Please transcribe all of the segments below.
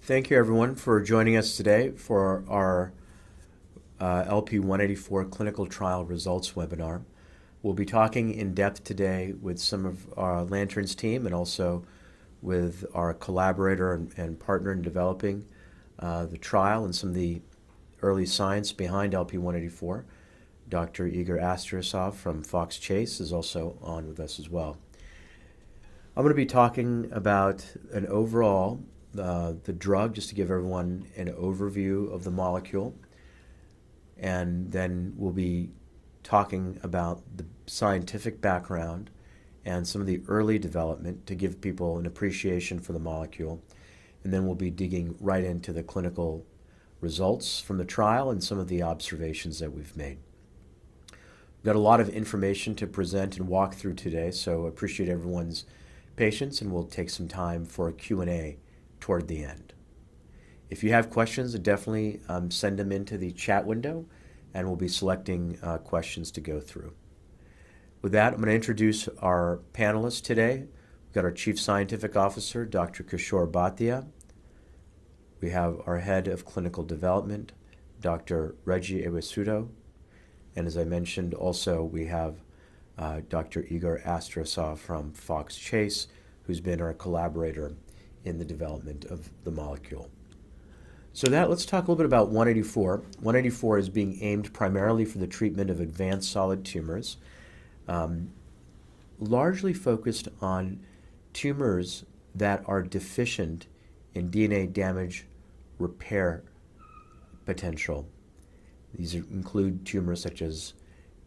Thank you, everyone, for joining us today for our LP-184 clinical trial results webinar. We'll be talking in depth today with some of our Lanterns team and also with our collaborator and partner in developing the trial and some of the early science behind LP-184. Dr. Igor Astsaturov from Fox Chase is also on with us as well. I'm going to be talking about an overall the drug, just to give everyone an overview of the molecule. And then we'll be talking about the scientific background and some of the early development to give people an appreciation for the molecule. And then we'll be digging right into the clinical results from the trial and some of the observations that we've made. We've got a lot of information to present and walk through today, so I appreciate everyone's patience, and we'll take some time for a Q&A toward the end. If you have questions, definitely send them into the chat window, and we'll be selecting questions to go through. With that, I'm going to introduce our panelists today. We've got our Chief Scientific Officer, Dr. Kishore Bhatia. We have our Head of Clinical Development, Dr. Reggie Ewesudo. And as I mentioned, also we have Dr. Igor Astsaturov from Fox Chase, who's been our collaborator in the development of the molecule. So let's talk a little bit about 184. 184 is being aimed primarily for the treatment of advanced solid tumors, largely focused on tumors that are deficient in DNA damage repair potential. These include tumors such as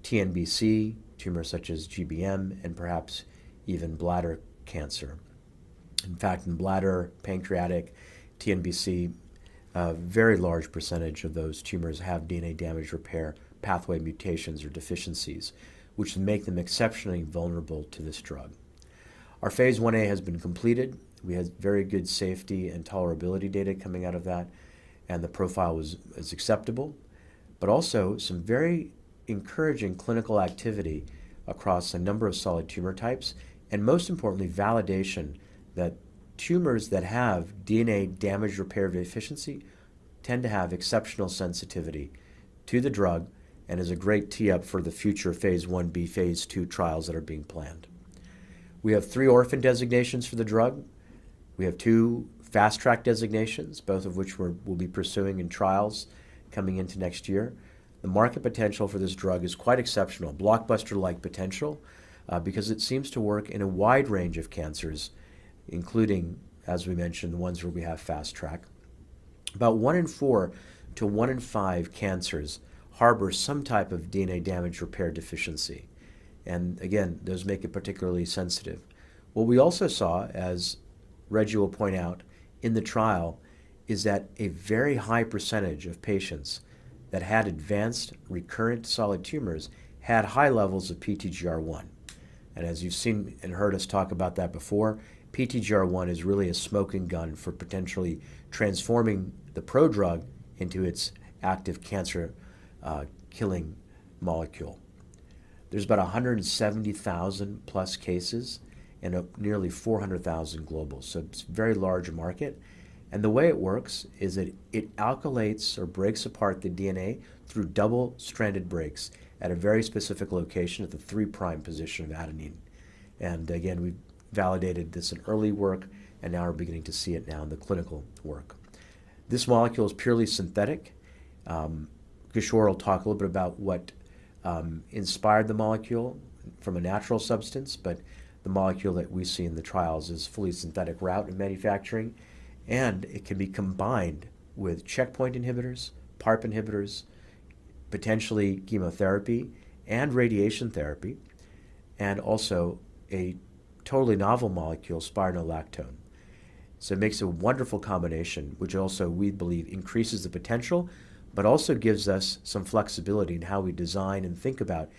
TNBC, tumors such as GBM, and perhaps even bladder cancer. In fact, in bladder, pancreatic, TNBC, a very large percentage of those tumors have DNA damage repair pathway mutations or deficiencies, which make them exceptionally vulnerable to this drug. Our phase 1A has been completed. We had very good safety and tolerability data coming out of that, and the profile was acceptable, but also some very encouraging clinical activity across a number of solid tumor types, and most importantly, validation that tumors that have DNA damage repair deficiency tend to have exceptional sensitivity to the drug and is a great tee-up for the future phase 1B, phase 2 trials that are being planned. We have 3 orphan designations for the drug. We have 2 fast-track designations, both of which we'll be pursuing in trials coming into next year. The market potential for this drug is quite exceptional, blockbuster-like potential, because it seems to work in a wide range of cancers, including, as we mentioned, the ones where we have fast track. About 1 in 4 to 1 in 5 cancers harbor some type of DNA damage repair deficiency. And again, those make it particularly sensitive. What we also saw, as Reggie will point out, in the trial, is that a very high percentage of patients that had advanced recurrent solid tumors had high levels of PTGR1. And as you've seen and heard us talk about that before, PTGR1 is really a smoking gun for potentially transforming the prodrug into its active cancer killing molecule. There's about 170,000 plus cases and nearly 400,000 global, so it's a very large market. And the way it works is that it alkylates or breaks apart the DNA through double-stranded breaks at a very specific location at the 3' position of adenine. And again, we've validated this in early work, and now we're beginning to see it now in the clinical work. This molecule is purely synthetic. Kishore will talk a little bit about what inspired the molecule from a natural substance, but the molecule that we see in the trials is fully synthetic route in manufacturing, and it can be combined with checkpoint inhibitors, PARP inhibitors, potentially chemotherapy and radiation therapy, and also a totally novel molecule, spironolactone. So it makes a wonderful combination, which also we believe increases the potential, but also gives us some flexibility in how we design and think about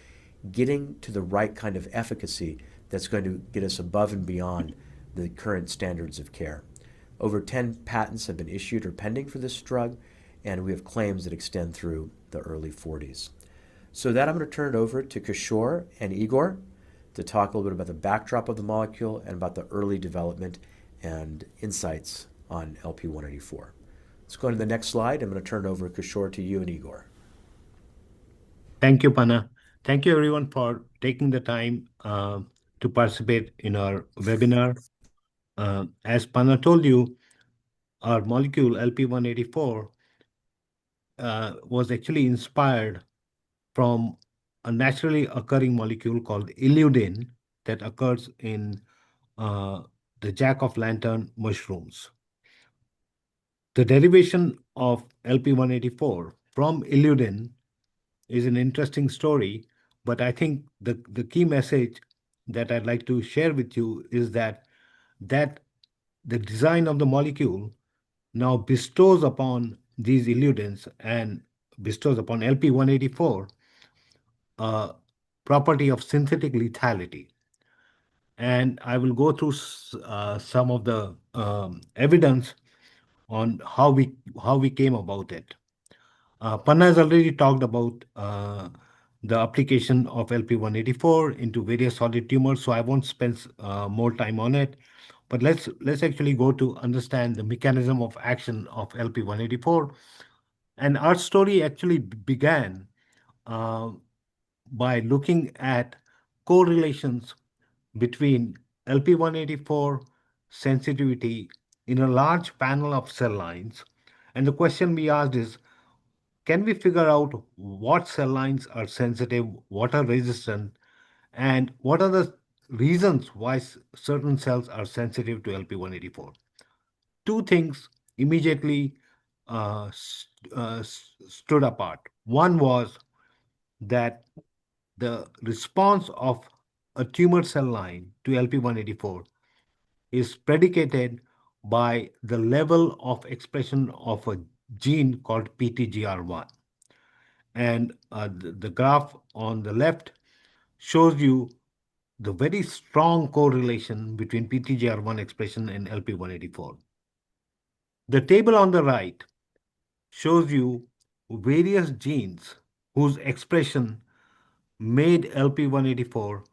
getting to the right kind of efficacy that's going to get us above and beyond the current standards of care. Over 10 patents have been issued or pending for this drug, and we have claims that extend through the early 40s. So that I'm going to turn it over to Kishore and Igor to talk a little bit about the backdrop of the molecule and about the early development and insights on LP-184. Let's go to the next slide. I'm going to turn it over, Kishore, to you and Igor. Thank you, Panna. Thank you, everyone, for taking the time to participate in our webinar. As Panna told you, our molecule LP-184 was actually inspired from a naturally occurring molecule called illudin that occurs in the jack-o'-lantern mushrooms. The derivation of LP-184 from illudin is an interesting story, but I think the key message that I'd like to share with you is that the design of the molecule now bestows upon these illudins and bestows upon LP-184 a property of synthetic lethality. And I will go through some of the evidence on how we came about it. Panna has already talked about the application of LP-184 into various solid tumors, so I won't spend more time on it. But let's actually go to understand the mechanism of action of LP-184. And our story actually began by looking at correlations between LP-184 sensitivity in a large panel of cell lines. And the question we asked is, can we figure out what cell lines are sensitive, what are resistant, and what are the reasons why certain cells are sensitive to LP-184? Two things immediately stood apart. One was that the response of a tumor cell line to LP-184 is predicated by the level of expression of a gene called PTGR1. And the graph on the left shows you the very strong correlation between PTGR1 expression and LP-184. The table on the right shows you various genes whose expression made LP-184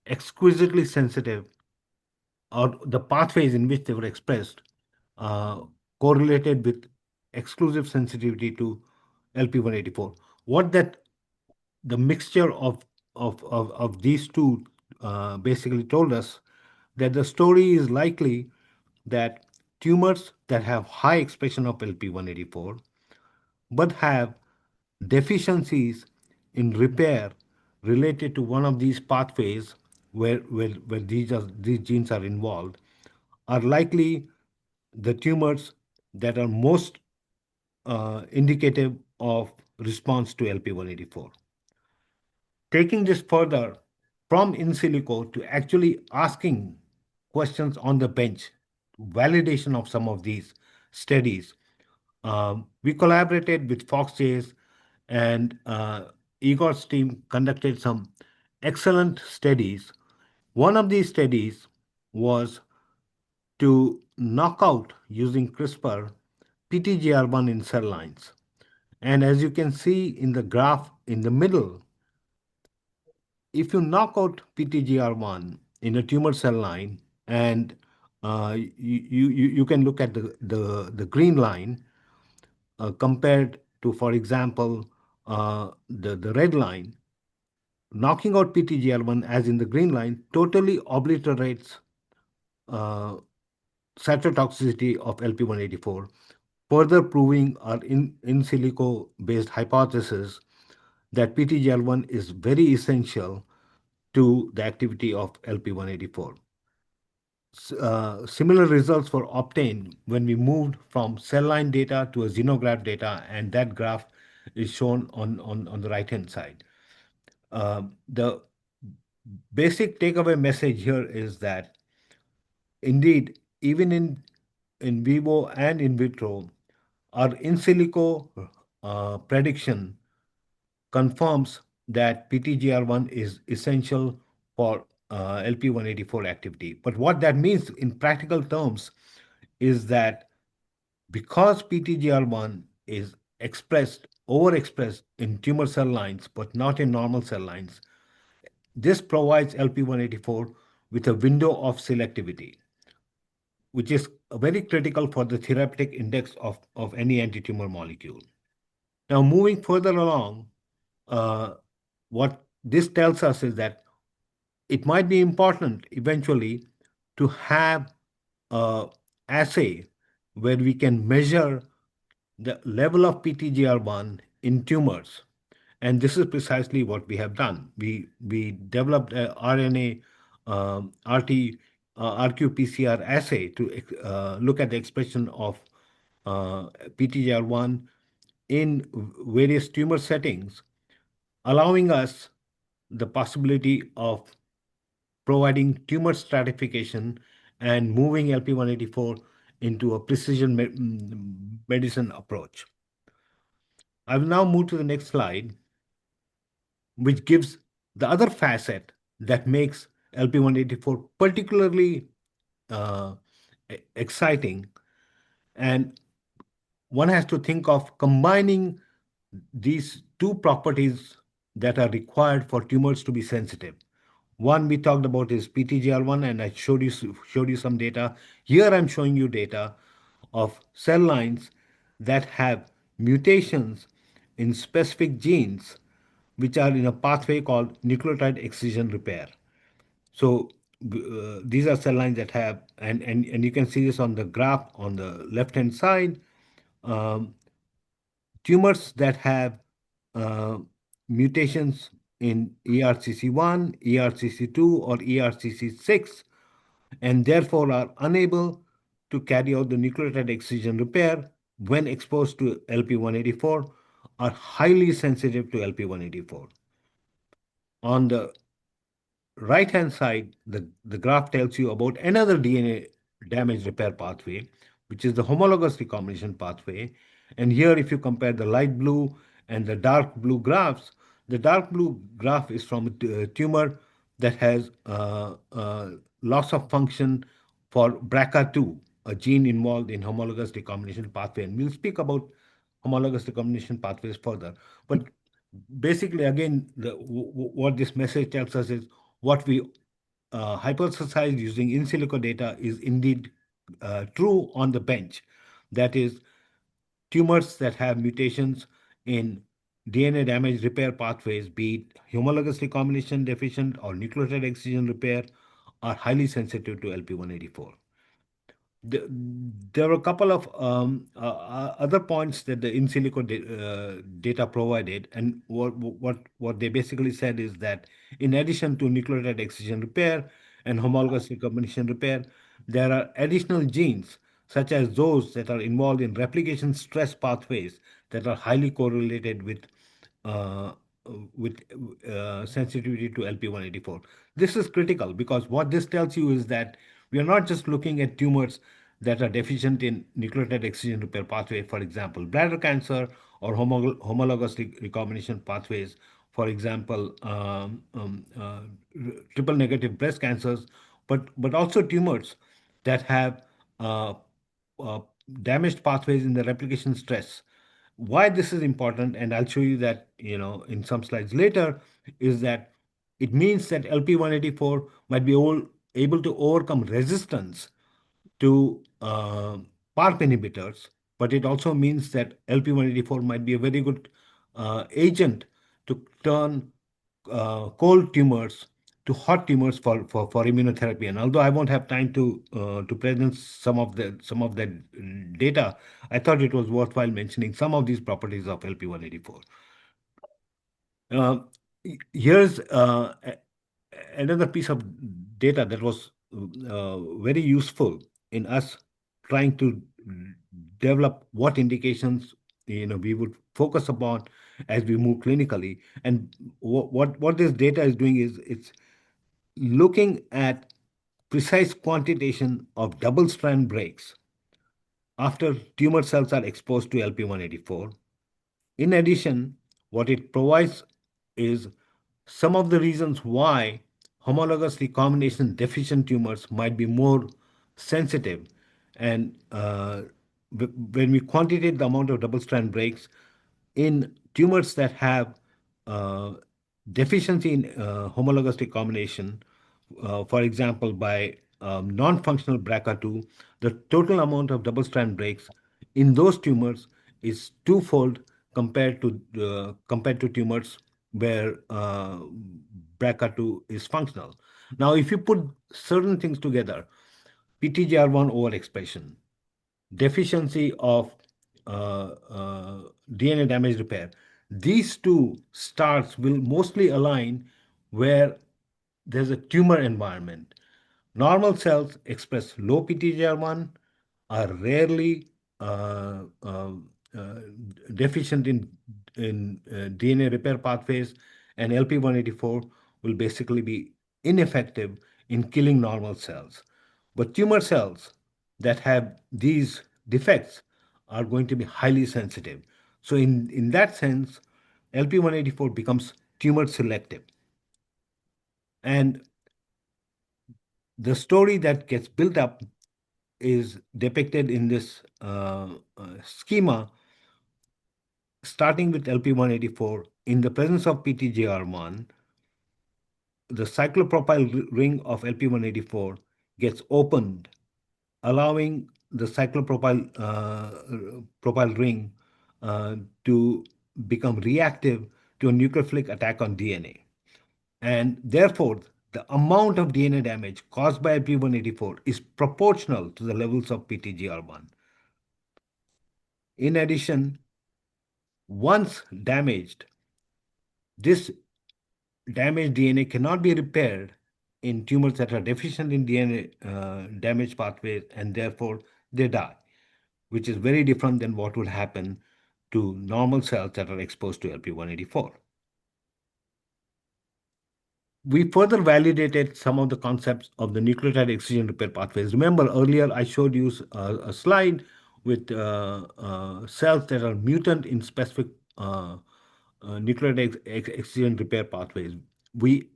exquisitely sensitive, or the pathways in which they were expressed correlated with exclusive sensitivity to LP-184. What that the mixture of these two basically told us that the story is likely that tumors that have high expression of LP-184 but have deficiencies in repair related to one of these pathways where these genes are involved are likely the tumors that are most indicative of response to LP-184. Taking this further from in silico to actually asking questions on the bench, validation of some of these studies, we collaborated with Fox and Igor's team conducted some excellent studies. One of these studies was to knock out using CRISPR PTGR1 in cell lines. And as you can see in the graph in the middle, if you knock out PTGR1 in a tumor cell line, and you can look at the green line compared to, for example, the red line, knocking out PTGR1 as in the green line totally obliterates cytotoxicity of LP-184, further proving our in silico based hypothesis that PTGR1 is very essential to the activity of LP-184. Similar results were obtained when we moved from cell line data to a xenograft data, and that graph is shown on the right-hand side. The basic takeaway message here is that indeed, even in vivo and in vitro, our in silico prediction confirms that PTGR1 is essential for LP-184 activity. But what that means in practical terms is that because PTGR1 is overexpressed in tumor cell lines, but not in normal cell lines, this provides LP-184 with a window of selectivity. which is very critical for the therapeutic index of any anti-tumor molecule. Now, moving further along, what this tells us is that it might be important eventually to have an assay where we can measure the level of PTGR1 in tumors. And this is precisely what we have done. We developed a RNA RT-RQ-PCR assay to look at the expression of PTGR1 in various tumor settings, allowing us the possibility of providing tumor stratification and moving LP-184 into a precision medicine approach. I will now move to the next slide, which gives the other facet that makes LP-184 particularly exciting. And one has to think of combining these two properties that are required for tumors to be sensitive. One we talked about is PTGR1, and I showed you some data. Here I'm showing you data of cell lines that have mutations in specific genes which are in a pathway called nucleotide excision repair. So these are cell lines that have, and you can see this on the graph on the left-hand side, tumors that have mutations in ERCC1, ERCC2, or ERCC6, and therefore are unable to carry out the nucleotide excision repair when exposed to LP-184, are highly sensitive to LP-184. On the right-hand side, the graph tells you about another DNA damage repair pathway, which is the homologous recombination pathway. And here, if you compare the light blue and the dark blue graphs, the dark blue graph is from a tumor that has loss of function for BRCA2, a gene involved in homologous recombination pathway. And we'll speak about homologous recombination pathways further. But basically, again, what this message tells us is what we hypothesized using in silico data is indeed true on the bench. That is, tumors that have mutations in DNA damage repair pathways, be it homologous recombination deficient or nucleotide excision repair, are highly sensitive to LP-184. There were a couple of other points that the in silico data provided, and what they basically said is that in addition to nucleotide excision repair and homologous recombination repair, there are additional genes such as those that are involved in replication stress pathways that are highly correlated uh, with sensitivity to LP-184. This is critical because what this tells you is that we are not just looking at tumors that are deficient in nucleotide excision repair pathway, for example, bladder cancer, or homologous recombination pathways, for example, triple negative breast cancers, but also tumors that have uh, damaged pathways in the replication stress. Why this is important, and I'll show you that in some slides later, is that it means that LP-184 might be able to overcome resistance to PARP inhibitors, but it also means that LP-184 might be a very good agent to turn cold tumors to hot tumors for immunotherapy. And although I won't have time to present some of that data, I thought it was worthwhile mentioning some of these properties of LP-184. Here's another piece of data that was very useful in us trying to develop what indications we would focus upon as we move clinically. And what this data is doing is it's looking at precise quantitation of double-strand breaks after tumor cells are exposed to LP-184. In addition, what it provides is some of the reasons why homologous recombination deficient tumors might be more sensitive. And when we quantitate the amount of double-strand breaks in tumors that have deficiency in homologous recombination, for example, by non-functional BRCA2, the total amount of double-strand breaks in those tumors is twofold compared to tumors where BRCA2 is functional. Now, if you put certain things together, PTGR1 overexpression, deficiency of DNA damage repair, these two stars will mostly align where there's a tumor environment. Normal cells express low PTGR1, are rarely uh, deficient in DNA repair pathways, and LP-184 will basically be ineffective in killing normal cells. But tumor cells that have these defects are going to be highly sensitive. So in that sense, LP-184 becomes tumor selective. And the story that gets built up is depicted in this schema, starting with LP-184. In the presence of PTGR1, the cyclopropyl ring of LP-184 gets opened, allowing the cyclopropyl ring to become reactive to a nucleophilic attack on DNA. And therefore, the amount of DNA damage caused by LP-184 is proportional to the levels of PTGR1. In addition, once damaged, this damaged DNA cannot be repaired in tumors that are deficient in DNA damage pathways, and therefore they die, which is very different than what would happen to normal cells that are exposed to LP-184. We further validated some of the concepts of the nucleotide excision repair pathways. Remember, earlier I showed you a slide with cells that are mutant in specific nucleotide excision repair pathways. We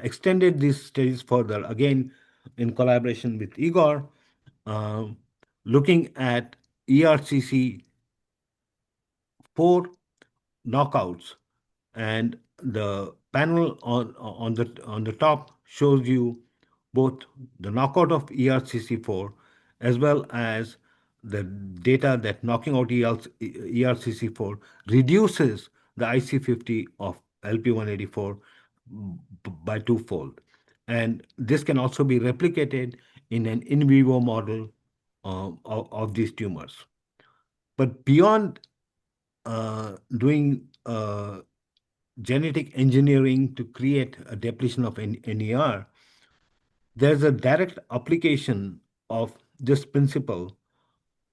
extended these studies further, again, in collaboration with Igor, looking at ERCC4 knockouts, and the panel on the top shows you both the knockout of ERCC4 as well as the data that knocking out ERCC4 reduces the IC50 of LP-184 by twofold. And this can also be replicated in an in vivo model of these tumors. But beyond doing genetic engineering to create a depletion of NER, there's a direct application of this principle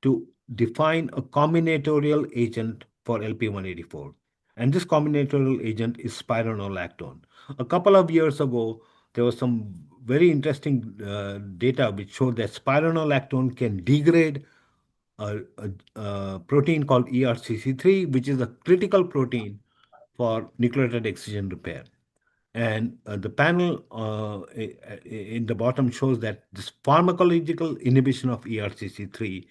to define a combinatorial agent for LP-184. And this combinatorial agent is spironolactone. A couple of years ago, there was some very interesting data which showed that spironolactone can degrade a protein called ERCC3, which is a critical protein for nucleotide excision repair. And the panel in the bottom shows that this pharmacological inhibition of ERCC3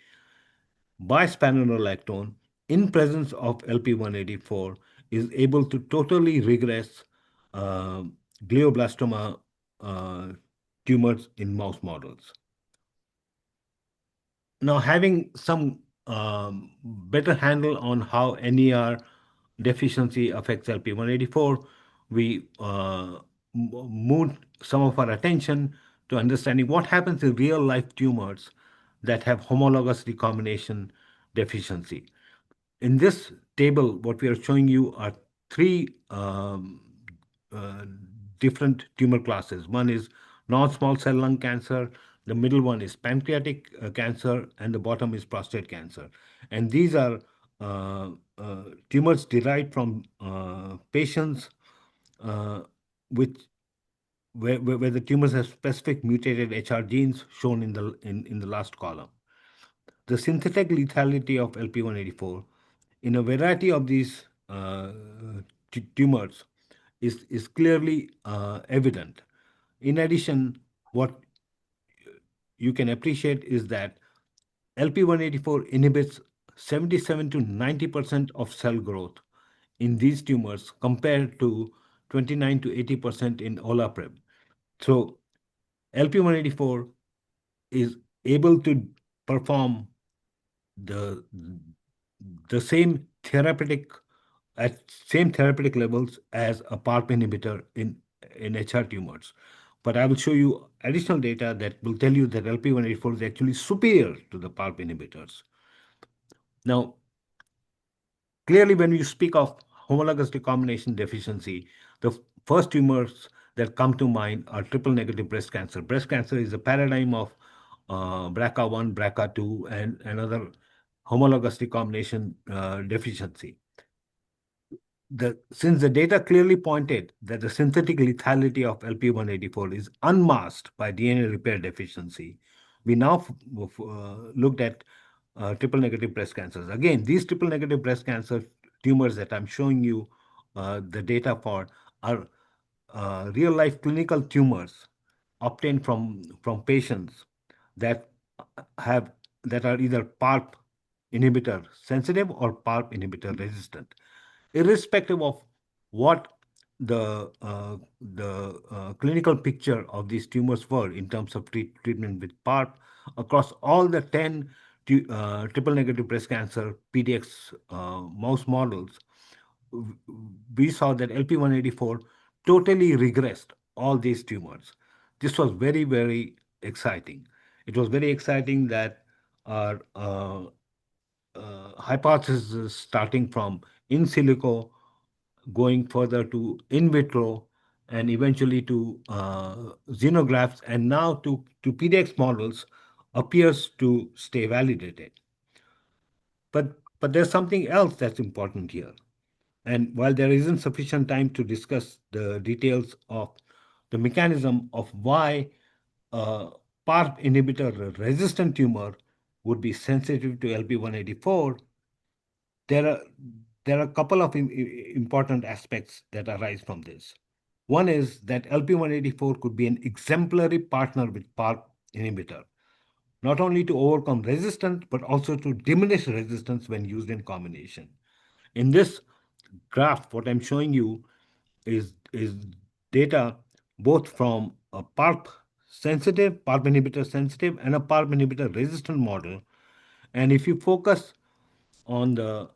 by spironolactone in presence of LP-184 is able to totally regress glioblastoma tumors in mouse models. Now, having some better handle on how NER deficiency affects LP-184, we moved some of our attention to understanding what happens in real-life tumors that have homologous recombination deficiency. In this table, what we are showing you are three different tumor classes. One is non-small cell lung cancer, the middle one is pancreatic cancer, and the bottom is prostate cancer. And these are tumors derived from patients where the tumors have specific mutated HR genes shown in the last column. The synthetic lethality of LP-184 in a variety of these tumors is clearly evident. In addition, what you can appreciate is that LP-184 inhibits 77 to 90% of cell growth in these tumors compared to 29 to 80% in olaparib. So LP-184 is able to perform the same therapeutic levels as a PARP inhibitor in HR tumors. But I will show you additional data that will tell you that LP-184 is actually superior to the PARP inhibitors. Now, clearly, when you speak of homologous recombination deficiency, the first tumors that come to mind are triple-negative breast cancer. Breast cancer is a paradigm of BRCA1, BRCA2, and another homologous recombination deficiency. Since the data clearly pointed that the synthetic lethality of LP-184 is unmasked by DNA repair deficiency, we now looked at triple-negative breast cancers. Again, these triple-negative breast cancer tumors that I'm showing you the data for are real-life clinical tumors obtained from patients that are either PARP inhibitor sensitive or PARP inhibitor resistant. Irrespective of what the clinical picture of these tumors were in terms of treatment with PARP, across all the 10 triple-negative breast cancer PDX mouse models, we saw that LP-184 totally regressed all these tumors. This was very, very exciting. It was very exciting that our hypothesis starting from in silico, going further to in vitro, and eventually to xenografts, and now to PDX models appears to stay validated. But there's something else that's important here. And while there isn't sufficient time to discuss the details of the mechanism of why PARP inhibitor resistant tumor would be sensitive to LP-184, there are a couple of important aspects that arise from this. One is that LP-184 could be an exemplary partner with PARP inhibitor, not only to overcome resistance, but also to diminish resistance when used in combination. In this graph, what I'm showing you is data both from a PARP inhibitor sensitive, and a PARP inhibitor resistant model. And if you focus on the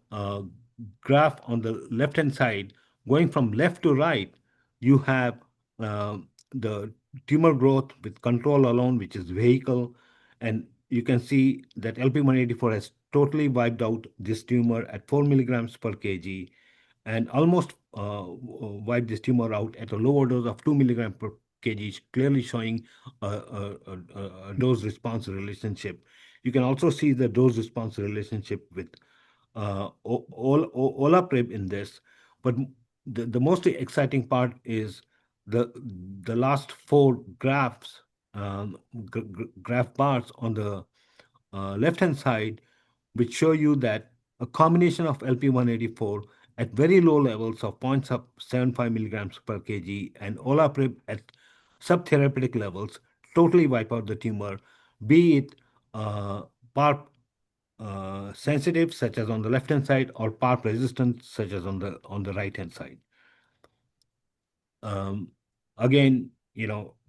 graph on the left-hand side, going from left to right, you have the tumor growth with control alone, which is vehicle. And you can see that LP-184 has totally wiped out this tumor at 4 milligrams per kg, and almost wiped this tumor out at a lower dose of 2 milligrams per kg, clearly showing a dose-response relationship. You can also see the dose-response relationship with olaparib in this. But the most exciting part is the last four graphs, graph bars on the left-hand side, which show you that a combination of LP-184 at very low levels of 0.75 milligrams per kg and olaparib at subtherapeutic levels totally wipe out the tumor, be it PARP sensitive, such as on the left-hand side, or PARP resistant, such as on the right-hand side. Again,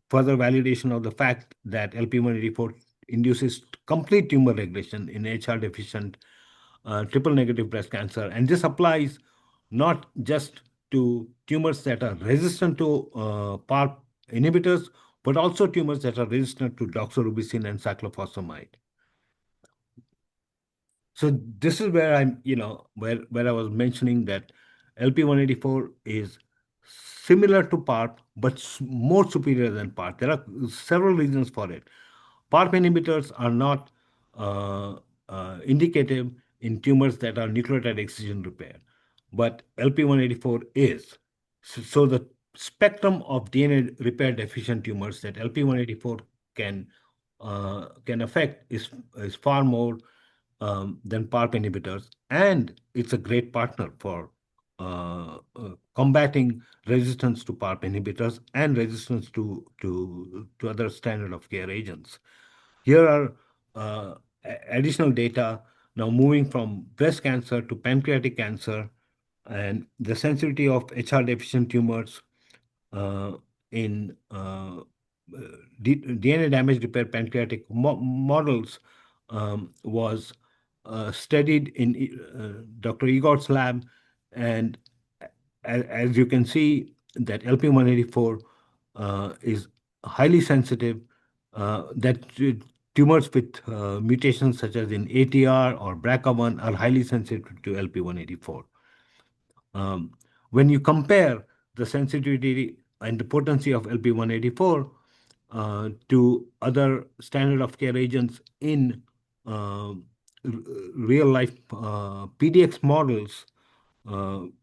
further validation of the fact that LP-184 induces complete tumor regression in HR-deficient triple-negative breast cancer, and this applies not just to tumors that are resistant to PARP inhibitors, but also tumors that are resistant to doxorubicin and cyclophosphamide. So this is where where I was mentioning that LP-184 is similar to PARP, but more superior than PARP. There are several reasons for it. PARP inhibitors are not indicative in tumors that are nucleotide excision repair, but LP-184 is. So the spectrum of DNA repair deficient tumors that LP-184 can affect is far more than PARP inhibitors, and it's a great partner for combating resistance to PARP inhibitors and resistance to other standard of care agents. Here are additional data now moving from breast cancer to pancreatic cancer, and the sensitivity of HR deficient tumors in DNA damage repair pancreatic models was studied in Dr. Igor's lab, and as you can see, that LP-184 is highly sensitive. That tumors with mutations such as in ATR or BRCA1 are highly sensitive to LP-184. When you compare the sensitivity and the potency of LP-184 to other standard of care agents in real life PDX models,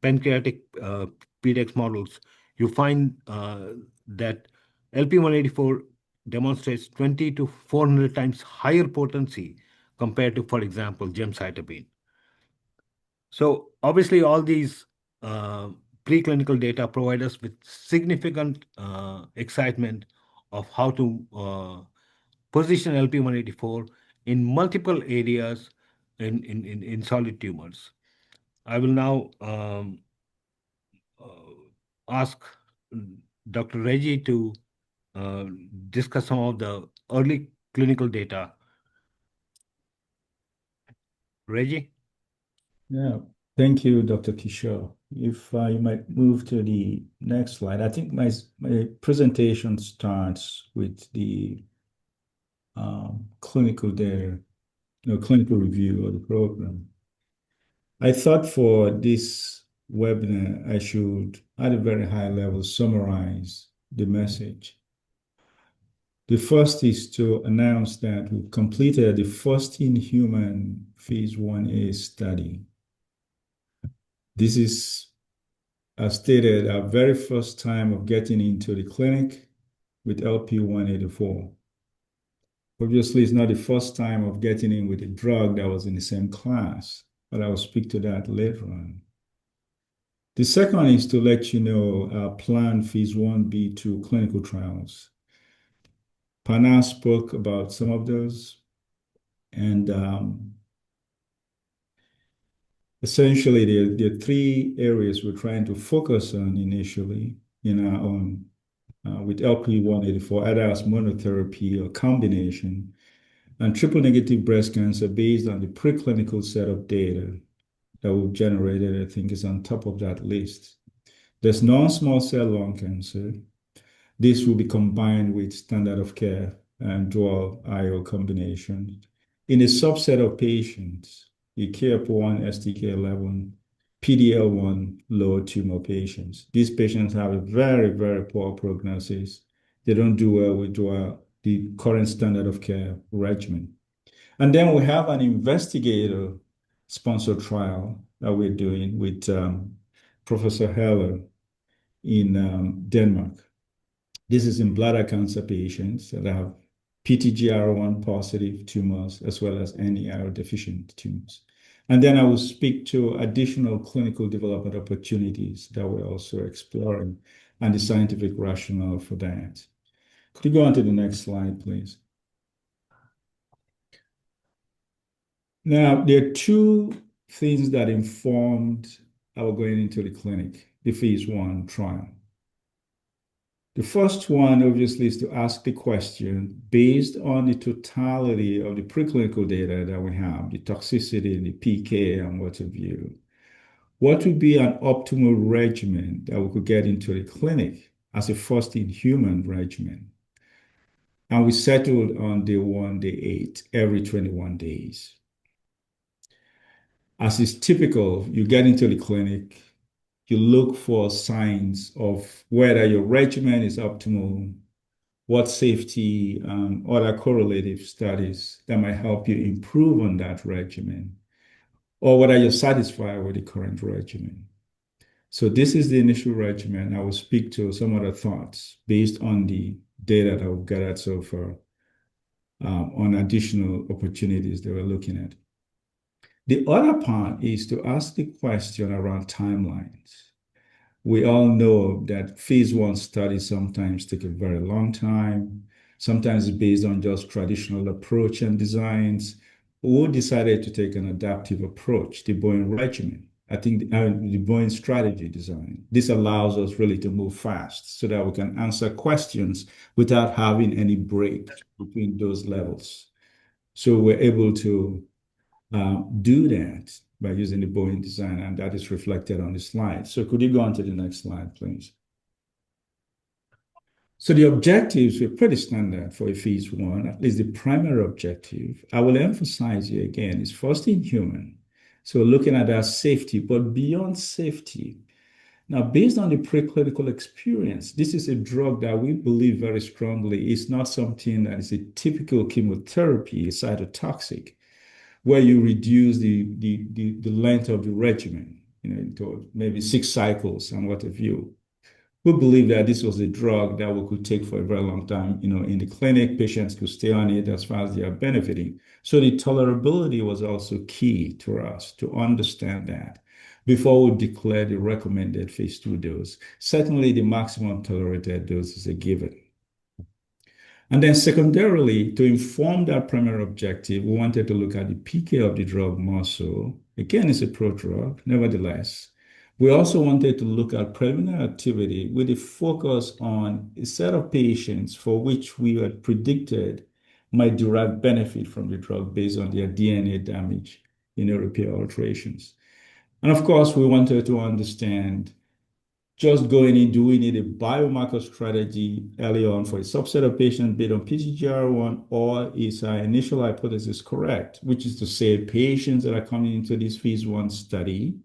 pancreatic PDX models, you find that LP-184 demonstrates 20 to 400 times higher potency compared to, for example, gemcitabine. So obviously, all these preclinical data provide us with significant excitement of how to position LP-184 in multiple areas in solid tumors. I will now ask Dr. Reggie to discuss some of the early clinical data. Reggie? Yeah, thank you, Dr. Kishore. If you might move to the next slide. I think my presentation starts with the clinical data, clinical review of the program. I thought for this webinar, I should, at a very high level, summarize the message. The first is to announce that we've completed the first in-human phase 1A study. This is, as stated, our very first time of getting into the clinic with LP-184. Obviously, it's not the first time of getting in with a drug that was in the same class, but I will speak to that later on. The second is to let you know our planned phase 1b/2 clinical trials. Pana spoke about some of those, and essentially there are three areas we're trying to focus on initially in our own with LP-184, either as monotherapy or combination, and triple-negative breast cancer based on the preclinical set of data that we've generated, I think is on top of that list. There's non-small cell lung cancer. This will be combined with standard of care and dual IO combination. In a subset of patients, the KEAP1, STK11, PD-L1 low tumor patients. These patients have a very, very poor prognosis. They don't do well with the current standard of care regimen. And then we have an investigator-sponsored trial that we're doing with Professor Heller in Denmark. This is in bladder cancer patients that have PTGR1 positive tumors as well as NER-deficient tumors. And then I will speak to additional clinical development opportunities that we're also exploring and the scientific rationale for that. Could you go on to the next slide, please? Now, there are two things that informed our going into the clinic, the phase 1 trial. The first one, obviously, is to ask the question, based on the totality of the preclinical data that we have, the toxicity, the PK, and what have you, what would be an optimal regimen that we could get into the clinic as a first-in-human regimen? And we settled on day 1, day 8, every 21 days. As is typical, you get into the clinic, you look for signs of whether your regimen is optimal, what safety and other correlative studies that might help you improve on that regimen, or whether you're satisfied with the current regimen. So this is the initial regimen. I will speak to some other thoughts based on the data that we've gathered so far on additional opportunities that we're looking at. The other part is to ask the question around timelines. We all know that phase 1 studies sometimes take a very long time. Sometimes it's based on just traditional approach and designs. We decided to take an adaptive approach, the Boeing regimen, I think the Boeing strategy design. This allows us really to move fast so that we can answer questions without having any break between those levels. So we're able to do that by using the Boeing design, and that is reflected on the slide. So could you go on to the next slide, please? So the objectives were pretty standard for a phase 1, at least the primary objective. I will emphasize here again, is first in human. So looking at our safety, but beyond safety. Now, based on the preclinical experience, this is a drug that we believe very strongly is not something that is a typical chemotherapy, a cytotoxic, where you reduce the length of the regimen, to maybe 6 cycles and what have you. We believe that this was a drug that we could take for a very long time, in the clinic. Patients could stay on it as far as they are benefiting. So the tolerability was also key to us to understand that before we declare the recommended phase 2 dose. Certainly, the maximum tolerated dose is a given. And then secondarily, to inform that primary objective, we wanted to look at the PK of the drug more so. Again, it's a prodrug, nevertheless. We also wanted to look at preliminary activity with a focus on a set of patients for which we had predicted might derive benefit from the drug based on their DNA damage, repair alterations. And of course, we wanted to understand, just going in, do we need a biomarker strategy early on for a subset of patients based on PTGR1, or is our initial hypothesis correct, which is to say patients that are coming into this phase 1 study,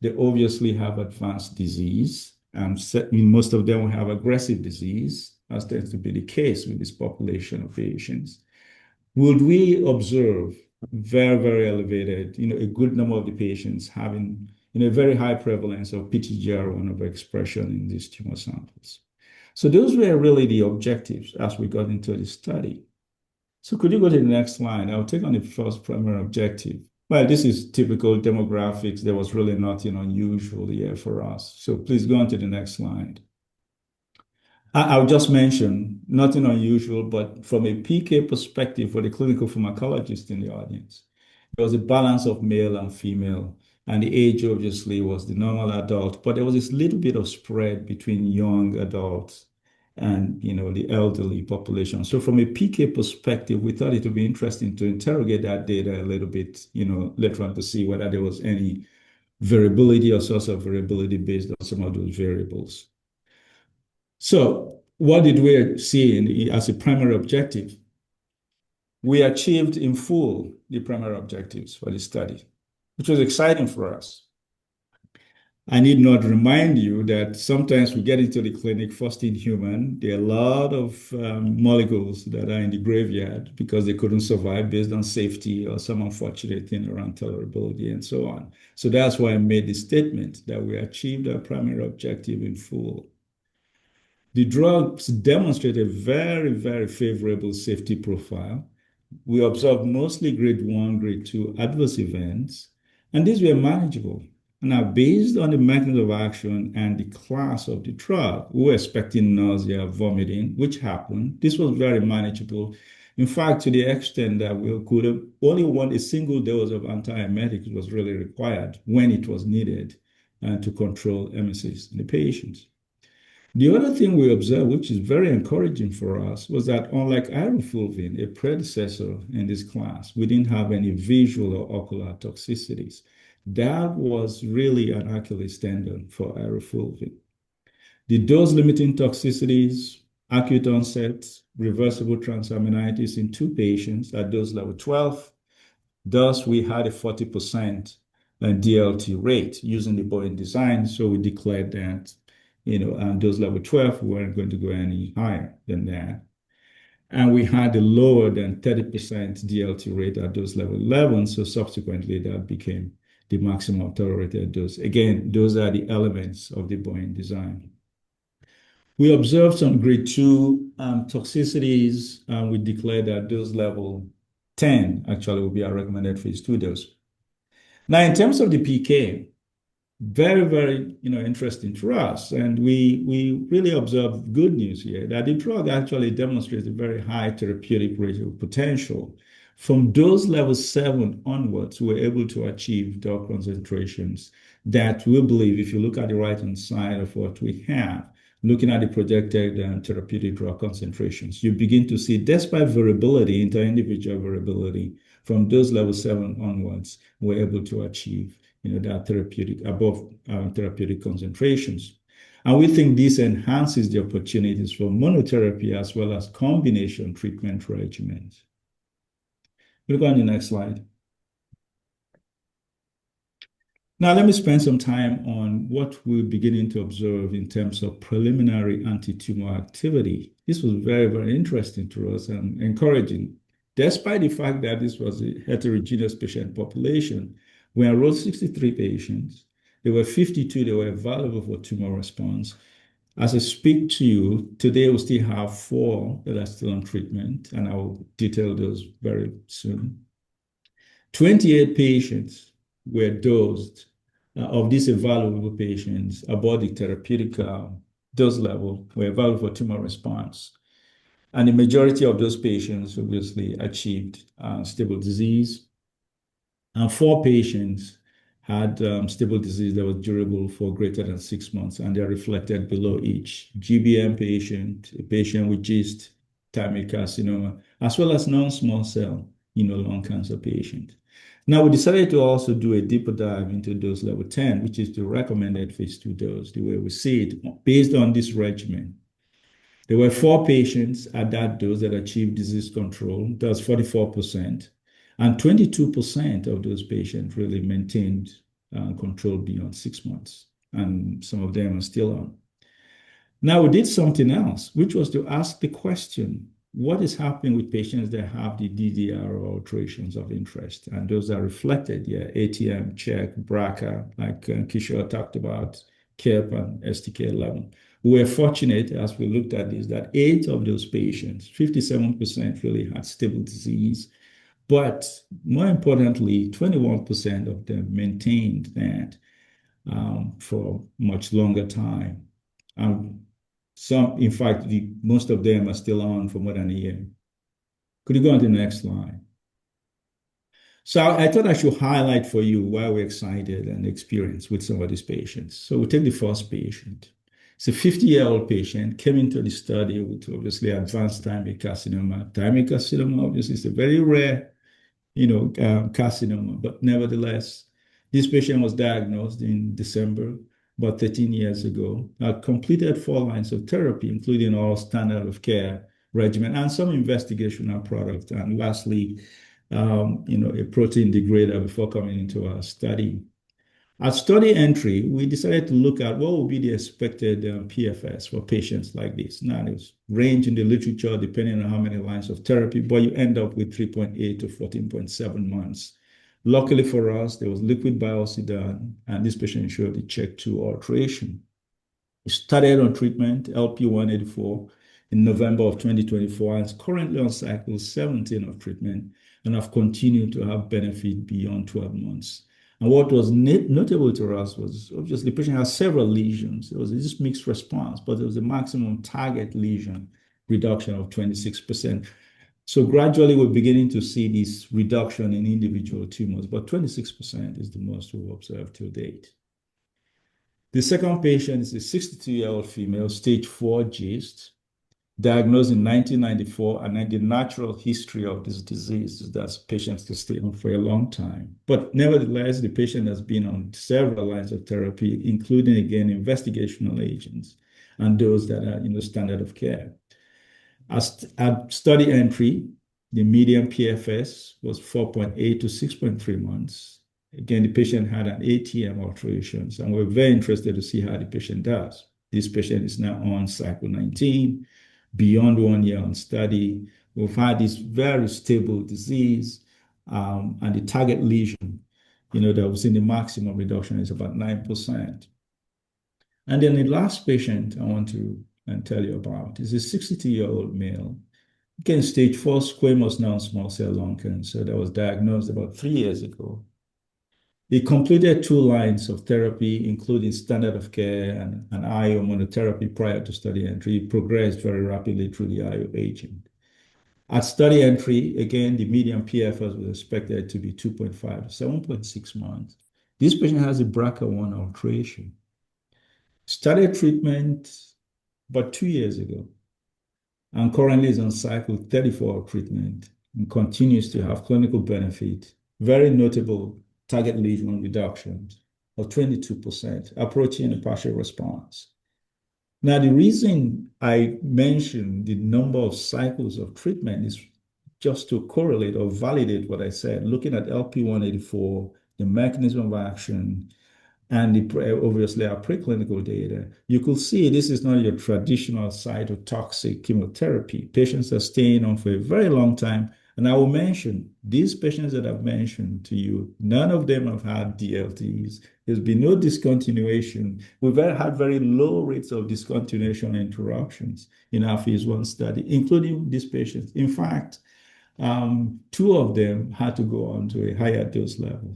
they obviously have advanced disease, and most of them will have aggressive disease, as tends to be the case with this population of patients. Would we observe very, very elevated, a good number of the patients having, a very high prevalence of PTGR1 overexpression in these tumor samples? So those were really the objectives as we got into the study. So could you go to the next slide? I'll take on the first primary objective. Well, this is typical demographics. There was really nothing unusual here for us. So please go on to the next slide. I'll just mention nothing unusual, but from a PK perspective for the clinical pharmacologist in the audience, there was a balance of male and female, and the age obviously was the normal adult, but there was this little bit of spread between young adults and the elderly population. So from a PK perspective, we thought it would be interesting to interrogate that data a little bit, later on, to see whether there was any variability or source of variability based on some of those variables. So what did we see as a primary objective? We achieved in full the primary objectives for the study, which was exciting for us. I need not remind you that sometimes we get into the clinic first in human. There are a lot of molecules that are in the graveyard because they couldn't survive based on safety or some unfortunate thing around tolerability and so on. So that's why I made the statement that we achieved our primary objective in full. The drugs demonstrate a very, very favorable safety profile. We observed mostly grade 1, grade 2 adverse events, and these were manageable. Now, based on the mechanism of action and the class of the drug, we were expecting nausea, vomiting, which happened. This was very manageable. In fact, to the extent that we could have only want a single dose of antiemetics was really required when it was needed to control emesis in the patients. The other thing we observed, which is very encouraging for us, was that unlike irinotecan, a predecessor in this class, we didn't have any visual or ocular toxicities. That was really an Achilles tendon for irinotecan. The dose-limiting toxicities, acute onset, reversible transaminitis in 2 patients at dose level 12. Thus, we had a 40% DLT rate using the Boeing design, so we declared that and dose level 12, we weren't going to go any higher than that. And we had a lower than 30% DLT rate at dose level 11, so subsequently that became the maximum tolerated dose. Again, those are the elements of the Boeing design. We observed some grade 2 toxicities, and we declared that dose level 10 actually will be our recommended phase 2 dose. Now, in terms of the PK, very, very interesting for us. And we really observed good news here that the drug actually demonstrates a very high therapeutic ratio potential. From dose level 7 onwards, we're able to achieve dose concentrations that we believe, if you look at the right-hand side of what we have, looking at the projected therapeutic drug concentrations, you begin to see, despite variability, inter-individual variability, from dose level 7 onwards, we're able to achieve that therapeutic, above therapeutic concentrations. And we think this enhances the opportunities for monotherapy as well as combination treatment regimens. We'll go on the next slide. Now, let me spend some time on what we're beginning to observe in terms of preliminary anti-tumor activity. This was very, very interesting to us and encouraging. Despite the fact that this was a heterogeneous patient population, we enrolled 63 patients. There were 52 that were available for tumor response. As I speak to you, today we still have 4 that are still on treatment, and I will detail those very soon. 28 patients were dosed. Of these evaluable patients, above the therapeutic dose level were available for tumor response. And the majority of those patients obviously achieved stable disease. And 4 patients had stable disease that was durable for greater than 6 months, and they're reflected below each. GBM patient, a patient with GIST, thymic carcinoma, as well as non-small cell lung cancer patient. Now, we decided to also do a deeper dive into dose level 10, which is the recommended phase 2 dose, the way we see it, based on this regimen. There were 4 patients at that dose that achieved disease control. That's 44%. And 22% of those patients really maintained control beyond 6 months. And some of them are still on. Now, we did something else, which was to ask the question, what is happening with patients that have the DDR alterations of interest? And those are reflected here, ATM, check, BRCA, like Kishore talked about, KEP and STK11. We were fortunate, as we looked at this, that 8 of those patients, 57%, really had stable disease. But more importantly, 21% of them maintained that for much longer time. Some, in fact, most of them are still on for more than a year. Could you go on to the next slide? So I thought I should highlight for you why we're excited and experienced with some of these patients. So we'll take the first patient. It's a 50-year-old patient, came into the study with obviously advanced thymic carcinoma. Thymic carcinoma, obviously, is a very rare, carcinoma, but nevertheless, this patient was diagnosed in December, about 13 years ago, completed 4 lines of therapy, including all standard of care regimen and some investigational product. And lastly, a protein degrader before coming into our study. At study entry, we decided to look at what would be the expected PFS for patients like this. Now, there's range in the literature depending on how many lines of therapy, but you end up with 3.8 to 14.7 months. Luckily for us, there was liquid biopsy done, and this patient showed the CHEK2 alteration. He started on treatment, LP-184, in November of 2024, and is currently on cycle 17 of treatment, and have continued to have benefit beyond 12 months. And what was notable to us was, obviously, the patient has several lesions. There was this mixed response, but there was a maximum target lesion reduction of 26%. So gradually, we're beginning to see this reduction in individual tumors, but 26% is the most we've observed to date. The second patient is a 62-year-old female, stage 4 GIST, diagnosed in 1994, and then the natural history of this disease is that patients can stay on for a long time. But nevertheless, the patient has been on several lines of therapy, including, again, investigational agents and those that are standard of care. At study entry, the median PFS was 4.8 to 6.3 months. Again, the patient had an ATM alterations, and we're very interested to see how the patient does. This patient is now on cycle 19, beyond 1 year on study. We've had this very stable disease, and the target lesion, that was in the maximum reduction is about 9%. And then the last patient I want to tell you about is a 62-year-old male, again, stage 4 squamous non-small cell lung cancer that was diagnosed about 3 years ago. He completed 2 lines of therapy, including standard of care and IO monotherapy prior to study entry. He progressed very rapidly through the IO agent. At study entry, again, the median PFS was expected to be 2.5 to 7.6 months. This patient has a BRCA1 alteration. Started treatment about 2 years ago, and currently is on cycle 34 of treatment and continues to have clinical benefit, very notable target lesion reductions of 22%, approaching a partial response. Now, the reason I mentioned the number of cycles of treatment is just to correlate or validate what I said, looking at LP-184, the mechanism of action, and obviously our preclinical data, you could see this is not your traditional cytotoxic chemotherapy. Patients are staying on for a very long time. And I will mention these patients that I've mentioned to you, none of them have had DLTs. There's been no discontinuation. We've had very low rates of discontinuation and interruptions in our phase 1 study, including these patients. In fact, 2 of them had to go on to a higher dose level.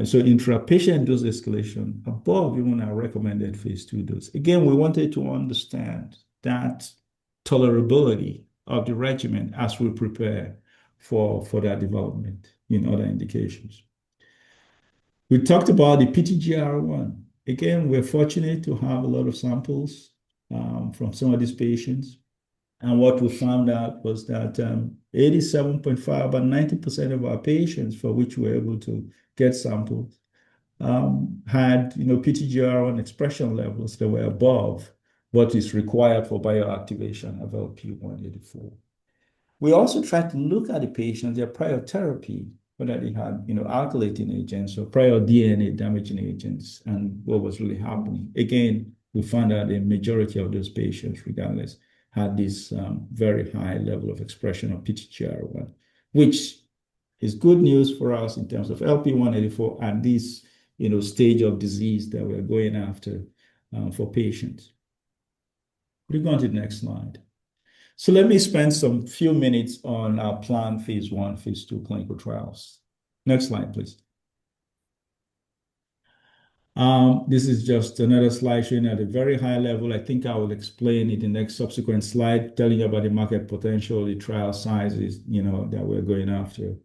So intra-patient dose escalation above even our recommended phase 2 dose. Again, we wanted to understand that tolerability of the regimen as we prepare for that development in other indications. We talked about the PTGR1. Again, we're fortunate to have a lot of samples from some of these patients. And what we found out was that 87.5, about 90% of our patients for which we were able to get samples had PTGR1 expression levels that were above what is required for bioactivation of LP-184. We also tried to look at the patients, their prior therapy, whether they had alkylating agents or prior DNA damaging agents, and what was really happening. Again, we found that a majority of those patients, regardless, had this very high level of expression of PTGR1, which is good news for us in terms of LP-184 and this stage of disease that we're going after for patients. We go on to the next slide. So let me spend some few minutes on our planned phase 1, phase 2 clinical trials. Next slide, please. This is just another slide showing at a very high level. I think I will explain it in the next subsequent slide, telling you about the market potential, the trial sizes, that we're going after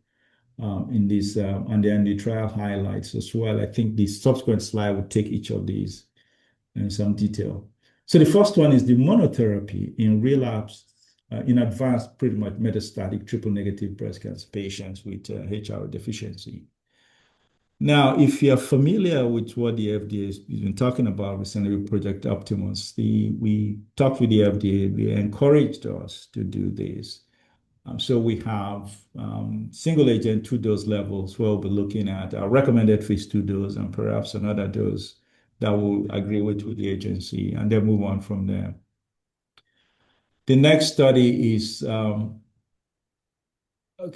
in this, and then the trial highlights as well. I think the subsequent slide will take each of these in some detail. So the first one is the monotherapy in relapsed, in advanced, pretty much metastatic triple-negative breast cancer patients with HR deficiency. Now, if you're familiar with what the FDA has been talking about recently with Project Optimus, we talked with the FDA, they encouraged us to do this. So we have single agent 2 dose levels where we'll be looking at our recommended phase 2 dose and perhaps another dose that we'll agree with the agency, and then move on from there. The next study is, okay,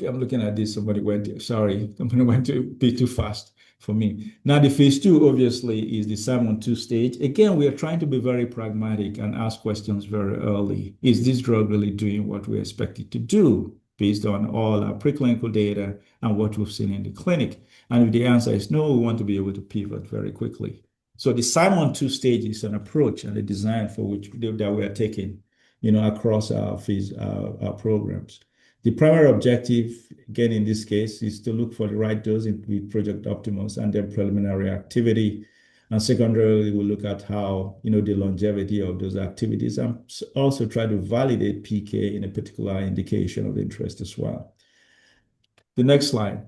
I'm looking at this. Somebody went to be too fast for me. Now, the phase 2 obviously is the Simon 2 stage. Again, we are trying to be very pragmatic and ask questions very early. Is this drug really doing what we expect it to do based on all our preclinical data and what we've seen in the clinic? And if the answer is no, we want to be able to pivot very quickly. So the Simon 2 stage is an approach and a design for which that we are taking, across our phase, our programs. The primary objective, again, in this case, is to look for the right dose with Project Optimus and then preliminary activity. And secondarily, we'll look at how, the longevity of those activities and also try to validate PK in a particular indication of interest as well. The next slide.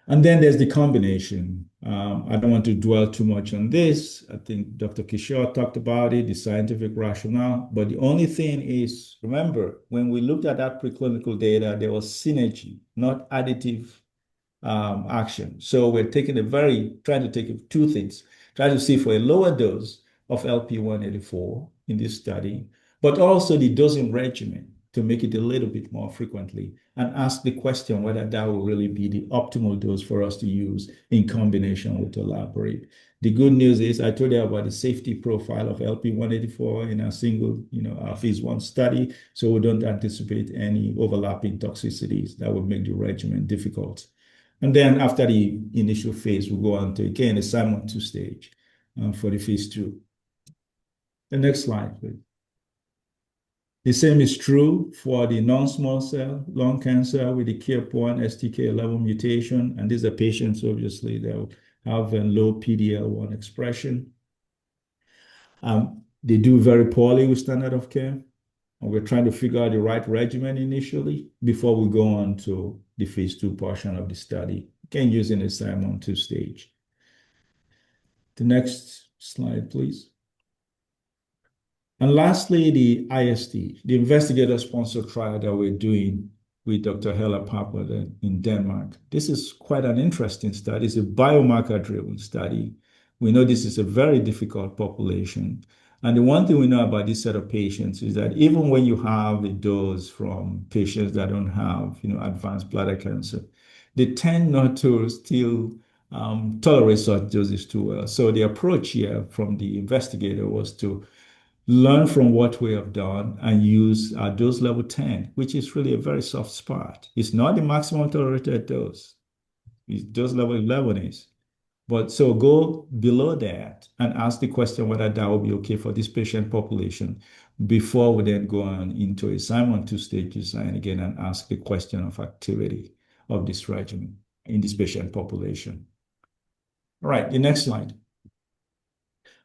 And then there's the combination. I don't want to dwell too much on this. I think Dr. Kishore talked about it, the scientific rationale. But the only thing is, remember, when we looked at that preclinical data, there was synergy, not additive action. So we're trying to take 2 things. Try to see for a lower dose of LP-184 in this study, but also the dosing regimen to make it a little bit more frequently and ask the question whether that will really be the optimal dose for us to use in combination with olaparib. The good news is I told you about the safety profile of LP-184 in a single, our phase 1 study. So we don't anticipate any overlapping toxicities that would make the regimen difficult. And then after the initial phase, we'll go on to, again, a Simon 2 stage for the phase 2. The next slide, please. The same is true for the non-small cell lung cancer with the KEAP1 STK11 mutation. And these are patients, obviously, that have a low PD-L1 expression. They do very poorly with standard of care. And we're trying to figure out the right regimen initially before we go on to the phase 2 portion of the study, again, using a Simon 2 stage. The next slide, please. And lastly, the IST, the investigator-sponsored trial that we're doing with Dr. Hella Papper in Denmark. This is quite an interesting study. It's a biomarker-driven study. We know this is a very difficult population. And the one thing we know about this set of patients is that even when you have a dose from patients that don't have, advanced bladder cancer, they tend not to still tolerate such doses too well. So the approach here from the investigator was to learn from what we have done and use our dose level 10, which is really a very soft spot. It's not the maximum tolerated dose. It's dose level 11 is. But so go below that and ask the question whether that will be okay for this patient population before we then go on into a Simon 2-stage design again and ask the question of activity of this regimen in this patient population. All right, the next slide.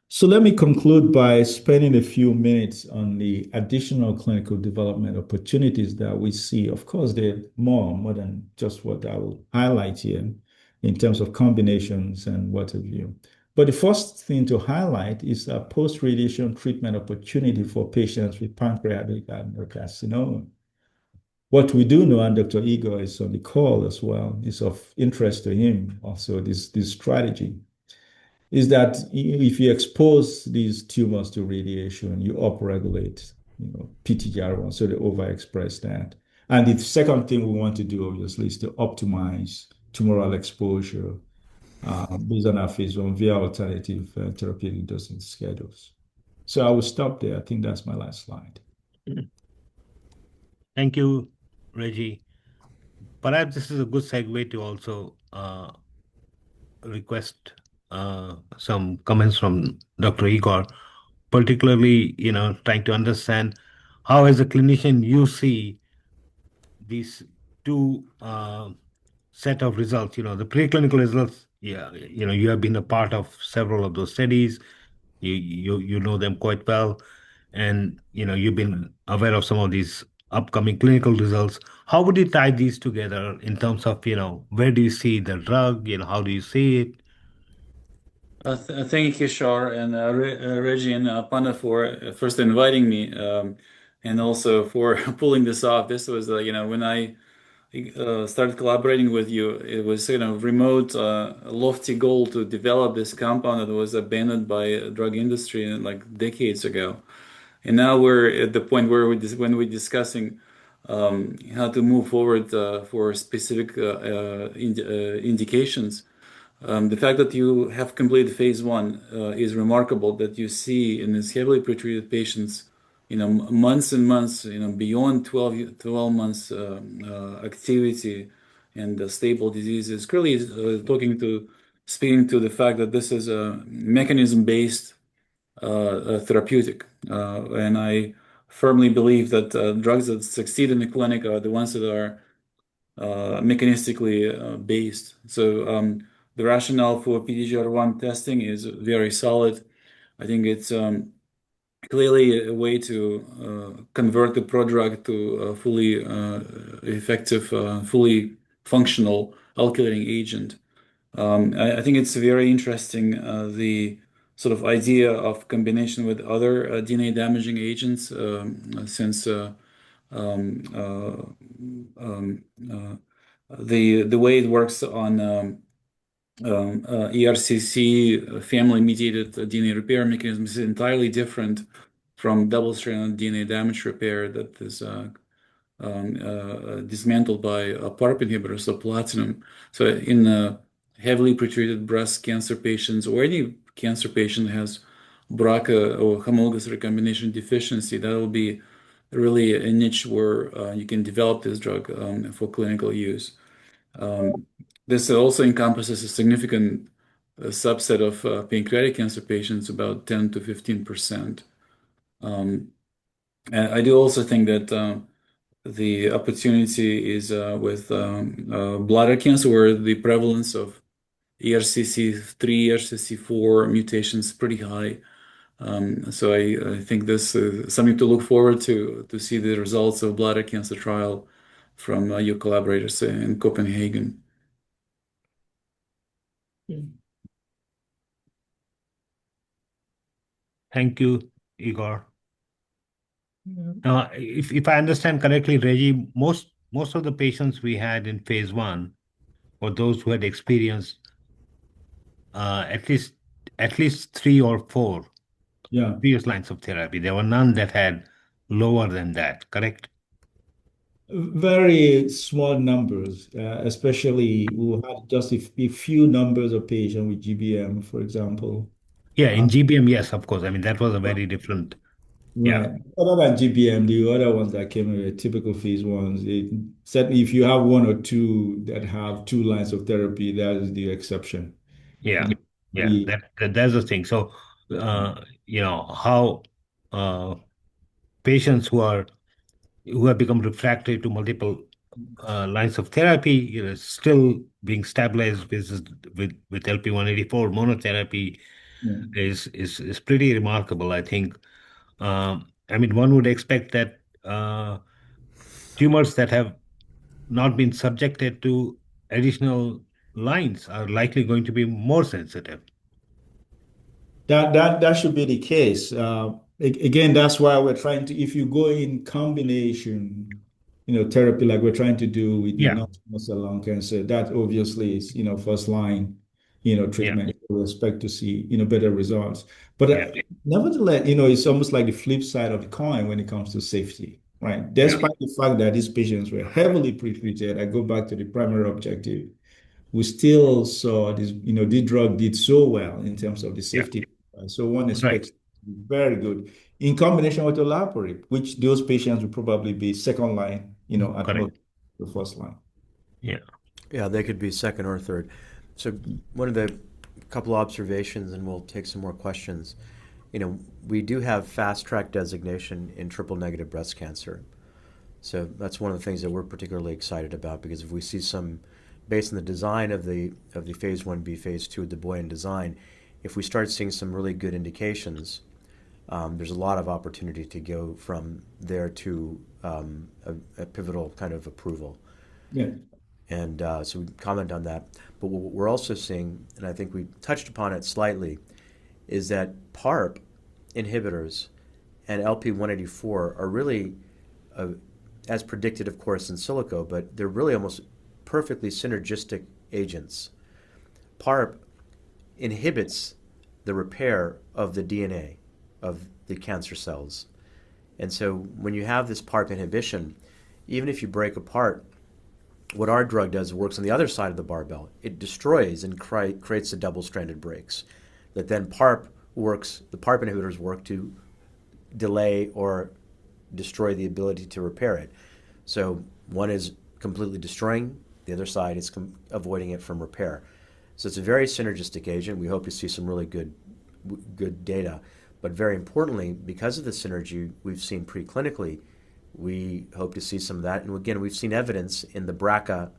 So let me conclude by spending a few minutes on the additional clinical development opportunities that we see. Of course, there are more than just what I will highlight here in terms of combinations and what have you. But the first thing to highlight is a post-radiation treatment opportunity for patients with pancreatic adenocarcinoma. What we do know, and Dr. Igor is on the call as well, is of interest to him also, this strategy, is that if you expose these tumors to radiation, you upregulate PTGR1, so they overexpress that. And the second thing we want to do, obviously, is to optimize tumoral exposure based on our phase 1 via alternative therapeutic dosing schedules. So I will stop there. I think that's my last slide. Thank you, Reggie. Perhaps this is a good segue to also request some comments from Dr. Igor, particularly, trying to understand how, as a clinician, you see these two set of results, the preclinical results. Yeah, you have been a part of several of those studies. You know them quite well, and you've been aware of some of these upcoming clinical results. How would you tie these together in terms of where do you see the drug? How do you see it? Thank you, Kishore, and Reggie and Panna for first inviting me, and also for pulling this off. This was, when I started collaborating with you, it was remote, lofty goal to develop this compound that was abandoned by a drug industry like decades ago. And now we're at the point where when we're discussing how to move forward for specific indications. The fact that you have completed phase 1 is remarkable, that you see in these heavily pretreated patients, months and months, beyond 12 months activity and stable disease is clearly speaking to the fact that this is a mechanism-based therapeutic. And I firmly believe that drugs that succeed in the clinic are the ones that are mechanistically based. So the rationale for PTGR1 testing is very solid. I think it's clearly a way to convert the prodrug to a fully effective, fully functional alkylating agent. I think it's very interesting, the sort of idea of combination with other DNA damaging agents, since the way it works on ERCC, family-mediated DNA repair mechanism, is entirely different from double-stranded DNA damage repair that is dismantled by a PARP inhibitor, so platinum. So in heavily pretreated breast cancer patients, or any cancer patient has BRCA or homologous recombination deficiency, that will be really a niche where you can develop this drug for clinical use. This also encompasses a significant subset of pancreatic cancer patients, about 10 to 15%. And I do also think that the opportunity is with bladder cancer, where the prevalence of ERCC3, ERCC4 mutations is pretty high. So I think this is something to look forward to see the results of bladder cancer trial from your collaborators in Copenhagen. Thank you, Igor. Yeah. If I understand correctly, Reggie, most of the patients we had in phase 1 were those who had experienced at least 3 or 4 Yeah. previous lines of therapy. There were none that had lower than that, correct? Very small numbers, especially we had just a few numbers of patients with GBM, for example. Yeah, in GBM, yes, of course. I mean, that was a very different. Yeah, Right. Other than GBM, the other ones that came in were typical phase ones. Certainly, if you have one or two that have 2 lines of therapy, that is the exception. yeah, And yeah. the, That's the thing. So, how uh, patients who have become refractory to multiple lines of therapy, still being stabilized with LP-184 monotherapy yeah. is pretty remarkable, I think. I mean, one would expect that tumors that have not been subjected to additional lines are likely going to be more sensitive. That should be the case. Again, that's why we're trying to, if you go in combination, therapy like we're trying to do with the Yeah, non-small cell lung cancer, that obviously is, first line, yeah, treatment. We expect to see, better results. But yeah, nevertheless, it's almost like the flip side of the coin when it comes to safety, right? yeah, Despite the fact that these patients were heavily pretreated, I go back to the primary objective, we still saw this, the drug did so well in terms of the yeah. safety. So one Right. expects very good in combination with olaparib, which those patients will probably be second line, at Correct. most the first line. Yeah. Yeah, they could be second or third. So one of the couple observations, and we'll take some more questions. We do have fast track designation in triple negative breast cancer. So that's one of the things that we're particularly excited about, because if we see some, based on the design of the phase 1b, phase 2 of the Boyan design, if we start seeing some really good indications, there's a lot of opportunity to go from there to a pivotal kind of approval. Yeah. And so we comment on that. But what we're also seeing, and I think we touched upon it slightly, is that PARP inhibitors and LP-184 are really, as predicted, of course, in silico, but they're really almost perfectly synergistic agents. PARP inhibits the repair of the DNA of the cancer cells. And so when you have this PARP inhibition, even if you break apart, what our drug does works on the other side of the barbell. It destroys and creates the double-stranded breaks that then the PARP inhibitors work to delay or destroy the ability to repair it. So one is completely destroying, the other side is avoiding it from repair. So it's a very synergistic agent. We hope to see some really good data. But very importantly, because of the synergy we've seen preclinically, we hope to see some of that. And again, we've seen evidence in the BRCA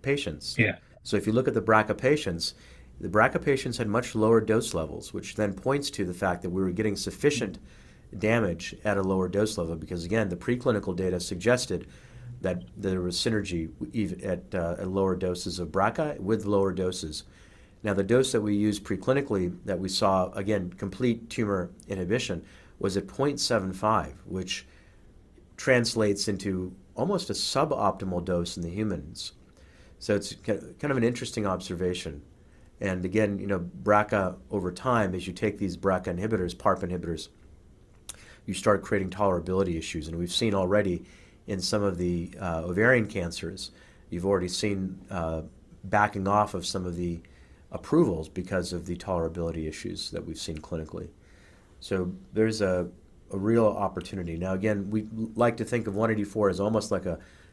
patients. Yeah. So if you look at the BRCA patients had much lower dose levels, which then points to the fact that we were getting sufficient damage at a lower dose level, because again, the preclinical data suggested that there was synergy even at lower doses of BRCA with lower doses. Now, the dose that we used preclinically that we saw, again, complete tumor inhibition, was at 0.75, which translates into almost a suboptimal dose in the humans. So it's kind of an interesting observation. And again, BRCA over time, as you take these BRCA inhibitors, PARP inhibitors, you start creating tolerability issues. And we've seen already in some of the ovarian cancers, you've already seen backing off of some of the approvals because of the tolerability issues that we've seen clinically. So there's a real opportunity. Now, again, we like to think of 184 as almost like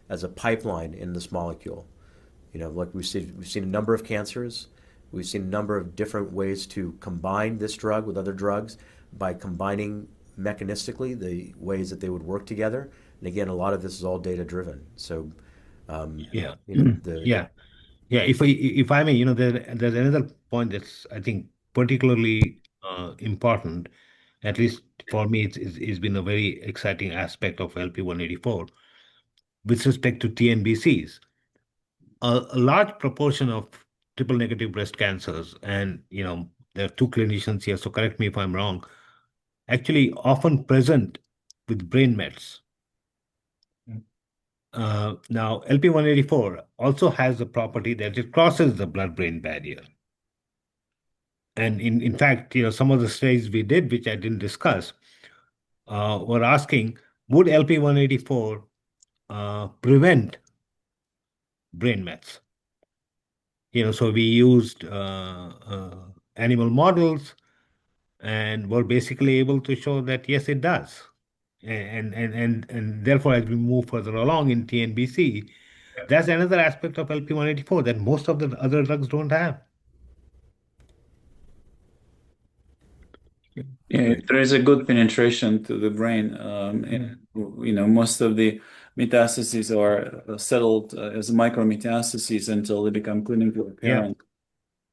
as a pipeline in this molecule. Like we've seen a number of cancers. We've seen a number of different ways to combine this drug with other drugs by combining mechanistically the ways that they would work together. And again, a lot of this is all data driven. So, Yeah. the Yeah. If I may, there's another point that's, I think, particularly important. At least for me, it's been a very exciting aspect of LP-184 with respect to TNBCs. A large proportion of triple negative breast cancers, and there are two clinicians here, so correct me if I'm wrong, actually often present with brain mets. Now, LP-184 also has the property that it crosses the blood-brain barrier. And in fact, some of the studies we did, which I didn't discuss, were asking, would LP-184 prevent brain mets? So we used animal models and were basically able to show that yes, it does. And therefore, as we move further along in TNBC, that's another aspect of LP-184 that most of the other drugs don't have. Yeah, there is a good penetration to the brain, and most of the metastases are settled as micrometastases until they become clinically apparent.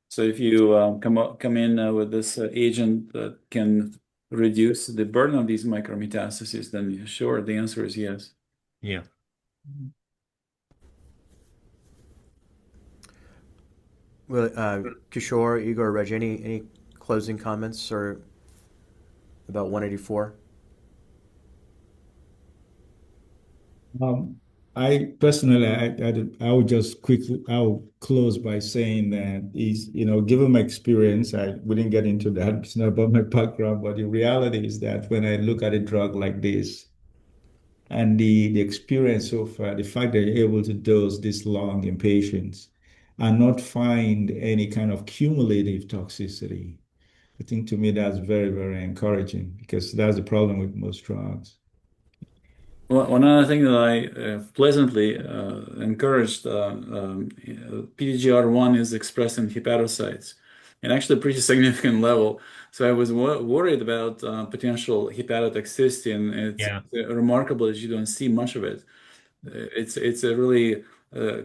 So if you come in with this agent that can reduce the burden of these micrometastases, then sure, the answer is yes. Yeah. Well, Kishore, Igor, Reg, any closing comments or about 184? I personally, I would just quickly, I'll close by saying that given my experience, I wouldn't get into that. It's not about my background, but the reality is that when I look at a drug like this and the experience so far, the fact that you're able to dose this long in patients and not find any kind of cumulative toxicity, I think to me that's very, very encouraging because that's the problem with most drugs. Well, one other thing that I pleasantly encouraged, PTGR1 is expressed in hepatocytes, and actually a pretty significant level. So I was worried about potential hepatotoxicity, and it's remarkable that you don't see much of it. It's a really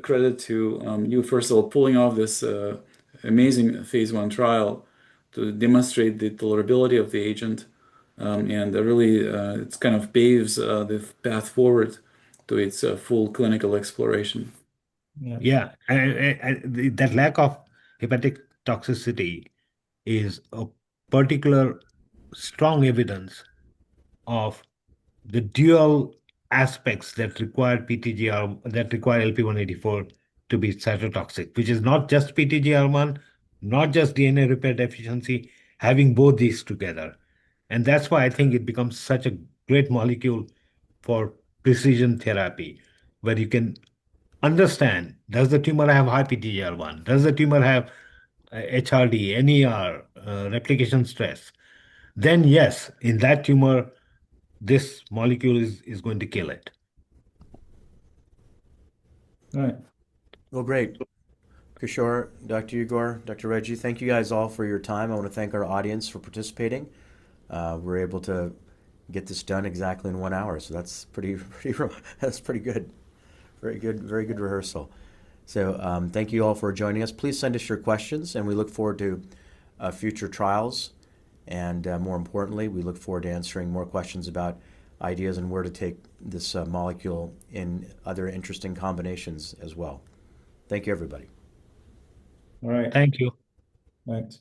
credit to you, first of all, pulling off this amazing phase 1 trial to demonstrate the tolerability of the agent. And really, it kind of paves the path forward to its full clinical exploration. Yeah. And that lack of hepatic toxicity is a particular strong evidence of the dual aspects that require LP-184 to be cytotoxic, which is not just PTGR1, not just DNA repair deficiency, having both these together. And that's why I think it becomes such a great molecule for precision therapy, where you can understand, does the tumor have high PTGR1? Does the tumor have HRD, NER, replication stress? Then yes, in that tumor, this molecule is going to kill it. All right. Well, great. Kishore, Dr. Igor, Dr. Reggie, thank you guys all for your time. I want to thank our audience for participating. We're able to get this done exactly in 1 hour, so that's that's pretty good. Very good rehearsal. So thank you all for joining us. Please send us your questions, and we look forward to future trials. And more importantly, we look forward to answering more questions about ideas and where to take this molecule in other interesting combinations as well. Thank you, everybody. All right. Thank you. Thanks.